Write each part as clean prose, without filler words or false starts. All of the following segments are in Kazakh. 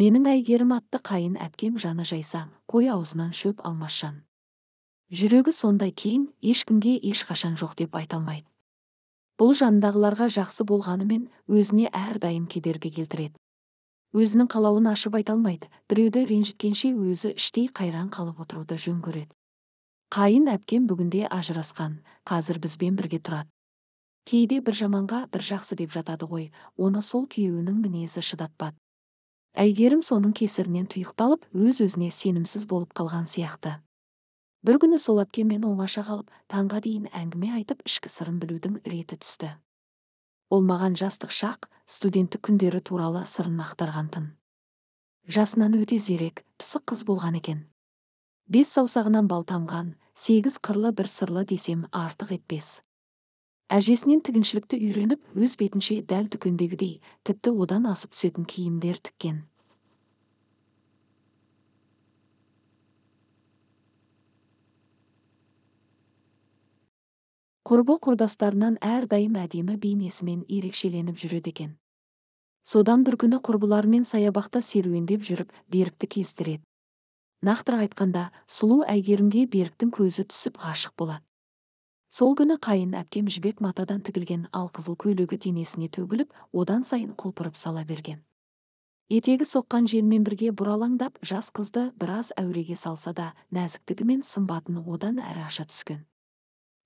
Менің әйгерім атты қайын әпкем жаны жайсаң, қой аузынан шөп алмас жан. Жүрегі сондай кең, ешкімге ешқашан жоқ деп айта алмайды. Бұл жанындағыларға жақсы болғанымен, өзіне әрдайым кедергі келтіреді. Өзінің қалауын ашып айта алмайды, біреуді ренжіткенше өзі іштей қайран қалып отыруды жөн көреді. Қайын әпкем бүгінде ажырасқан, қазір бізбен бірге тұрады. Кейде бір жаманға бір жақсы деп жатады ғой, оны сол күйеуінің мінезі шыдатпады. Әйгерім соның кесірінен тұйықталып, өз-өзіне сенімсіз болып қалған сияқты. Бір күні сол әпкеммен оңаша қалып, таңға дейін әңгіме айтып, ішкі сырын білудің реті түсті. Ол маған жастық шақ, студенттік күндері туралы сырын ақтарған тын. Жасынан өте зерек, пысық қыз болған екен. 5 саусағынан бал тамған, 8 қырлы бір сырлы десем артық етпес. Әжесінен тігіншілікті үйреніп, өз бетінше дәл дүкендегідей, тіпті одан асып түсетін киімдер тіккен. Құрбы-құрдастарынан әрдайым әдемі бейнесімен ерекшеленіп жүреді екен. Содан бір күні құрбылармен саябақта серуендеп жүріп, Берікті кездіреді. Нақтырақ айтқанда, сұлу әйгерімге Беріктің көзі түсіп ғашық болады. Сол күні қайын әпкем жібек матадан тігілген алқызыл көйлегі денесіне төгіліп, одан сайын құлпырып сала берген. Етегі соққан желмен бірге бұралаңдап, жас қызды біраз әуреге салса да, нәзіктігі мен сымбатын одан әрі аша түскен.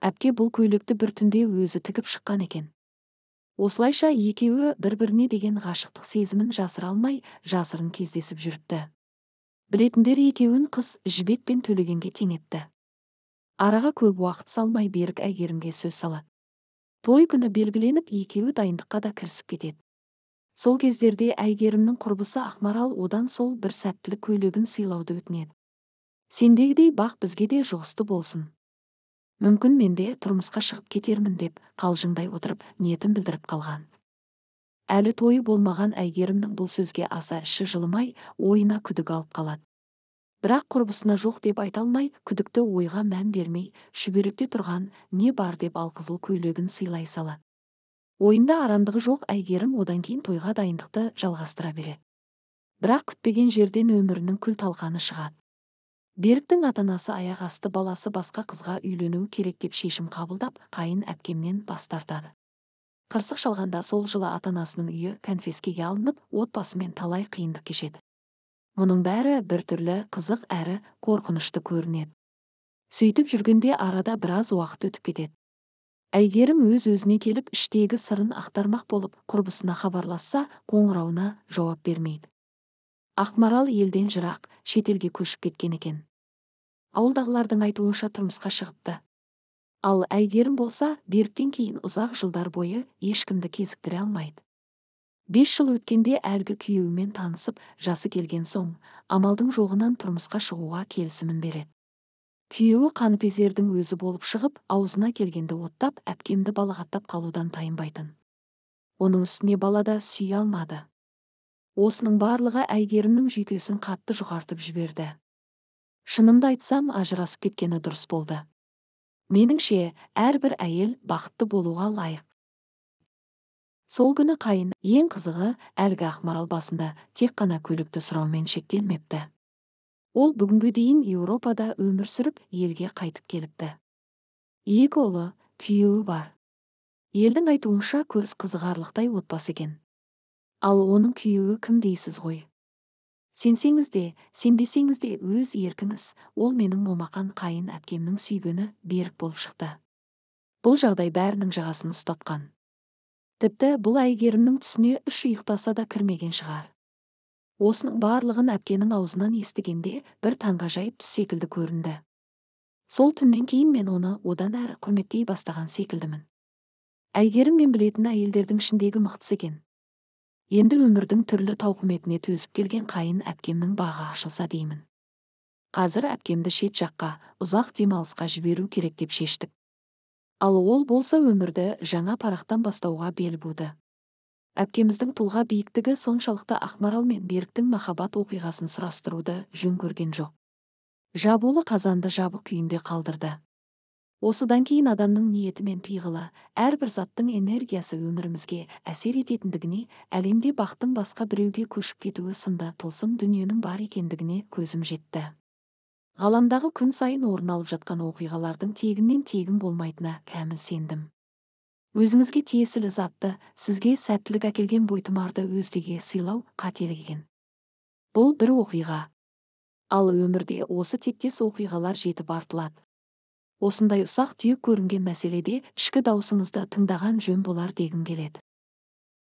Әпке бұл көйлекті бір түнде өзі тігіп шыққан екен. Осылайша екеуі бір-біріне деген ғашықтық сезімін жасыра алмай, жасырын кездесіп жүріпті. Білетіндер екеуін қыз Жібек пен Төлегенге теңепті. Араға көп уақыт салмай Берік әйгерімге сөз салады. Той күні белгіленіп, екеуі дайындыққа да кірісіп кетеді. Сол кездерде әйгерімнің құрбысы Ақмарал одан сол бір сәттілік көйлегін сыйлауды өтінеді. Сендегідей бақ бізге де жұғысты болсын. Мүмкін мен де тұрмысқа шығып кетермін деп, қалжыңдай отырып, ниетін білдіріп қалған. Әлі тойы болмаған әйгерімнің бұл сөзге аса іші жылымай, ойына күдік алып қалады. Бірақ құрбысына жоқ деп айта алмай, күдікті ойға мән бермей, шүберекте тұрған не бар деп алқызыл көйлегін сыйлай салады. Ойында арамдығы жоқ әйгерім одан кейін тойға дайындықты жалғастыра береді. Бірақ күтпеген жерден өмірінің күл талқаны шығады. Беріктің ата-анасы аяқ асты баласы басқа қызға үйленуі керек деп шешім қабылдап, қайын әпкемнен бас тартады. Қырсық шалғанда сол жылы ата-анасының үйі конфескеге алынып, отбасымен талай қиындық кешеді. Мұның бәрі біртүрлі қызық әрі қорқынышты көрінеді. Сөйтіп жүргенде арада біраз уақыт өтіп кетеді. Әйгерім өз-өзіне келіп, іштегі сырын ақтармақ болып, құрбысына хабарласса, қоңырауына жауап бермейді. Ақмарал елден жырақ, шетелге көшіп кеткен екен. Ауылдағылардың айтуынша тұрмысқа шығыпты. Ал әйгерім болса, Беріктен кейін ұзақ жылдар бойы ешкімді кезіктіре алмайды. 5 жыл өткенде әлгі күйеуімен танысып, жасы келген соң, амалдың жоғынан тұрмысқа шығуға келісімін береді. Күйеуі Қаныпезердің өзі болып шығып, аузына келгенді оттап, әпкемді балағаттап қалудан тайынбайтын. Оның үстіне бала да сүйе алмады. Осының барлығы әйгерімнің жүйкесін қатты жұқартып жіберді. Шынымды айтсам, ажырасып кеткені дұрыс болды. Меніңше, әрбір әйел бақытты болуға лайық. Сол күні қайын, ең қызығы, әлгі Ақмарал басында тек қана көйлекті сұраумен шектелмепті. Ол бүгінгі дейін Еуропада өмір сүріп, елге қайтып келіпті. 2 ұлы, күйеуі бар. Елдің айтуынша көз қызығарлықтай отбасы екен. Ал оның күйеуі кім дейсіз ғой? Сенсеңіз де, сенбесеңіз де өз еркіңіз, ол менің момақан қайын әпкемнің сүйгені Берік болып шықты. Бұл жағдай бәрінің жағасын ұстатқан. Тіпті бұл әйгерімнің түсіне үш ұйықтаса да кірмеген шығар. Осының барлығын әпкенің аузынан естігенде бір таңғажайып түс секілді көрінді. Сол түннен кейін мен оны одан әрі құрметтей бастаған секілдімін. Әйгерім мен білетін әйелдердің ішіндегі мықтысы екен. Енді өмірдің түрлі тауқыметіне төзіп келген қайын әпкемнің бағы ашылса деймін. Қазір әпкемді шет жаққа, ұзақ демалысқа жіберу керек деп шештік. Ал ол болса өмірді жаңа парақтан бастауға бел буды. Әпкеміздің тұлға биіктігі соншалықты Ақмарал мен Беріктің махаббат оқиғасын сұрастыруды жөн көрген жоқ. Жабулы қазанды жабық күйінде қалдырды. Осыдан кейін адамның ниеті мен пиғылы, әрбір заттың энергиясы өмірімізге әсер ететіндігіне, әлемде бақтың басқа біреуге көшіп кетуі сынды тылсым дүниенің бар екендігіне көзім жетті. Ғаламдағы күн сайын орын алып жатқан оқиғалардың тегіннен тегін болмайтынына кәміл сендім. Өзіңізге тиесілі затты, сізге сәттілік әкелген бойтұмарды өзгеге сыйлау қателік екен. Бұл бір оқиға. Ал өмірде осы тектес оқиғалар жетіп артылады. Осындай ұсақ түйек көрінген мәселеде ішкі даусыңызды тыңдаған жөн болар дегім келеді.